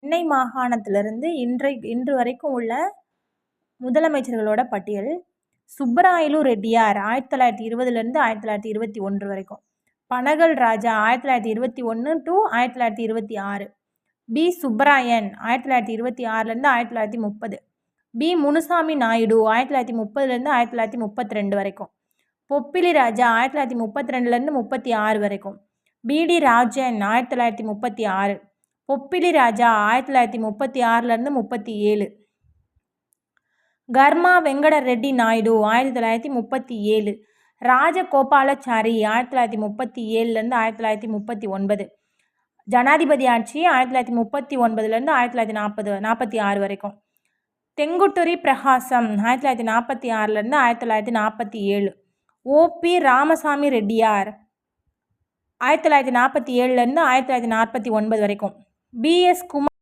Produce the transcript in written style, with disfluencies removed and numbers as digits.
சென்னை மாகாணத்திலிருந்து இன்று வரைக்கும் உள்ள முதலமைச்சர்களோட பட்டியல். சுப்பராயலு ரெட்டியார் 1920லேருந்து 1921 வரைக்கும். பனகல் ராஜா 1921 to 1926. பி சுப்பராயன் 1926லேருந்து 1930. பி முனுசாமி நாயுடு 1930லேருந்து 1932 வரைக்கும். பொப்பிலி ராஜா 1932லேருந்து 36 வரைக்கும். பிடி ராஜன் 1936. பொப்பிலி ராஜா 1936லேருந்து 37. கர்மா வெங்கட ரெட்டி நாயுடு 1937. ராஜகோபாலாச்சாரி 1937லேருந்து 1939. ஜனாதிபதி ஆட்சி 1939லேருந்து 1946 வரைக்கும். தெங்குட்டுரி பிரகாசம் 1946லேருந்து 1947. ஓபி ராமசாமி ரெட்டியார் 1947லேருந்து 1949 வரைக்கும். பிஎஸ் குமார்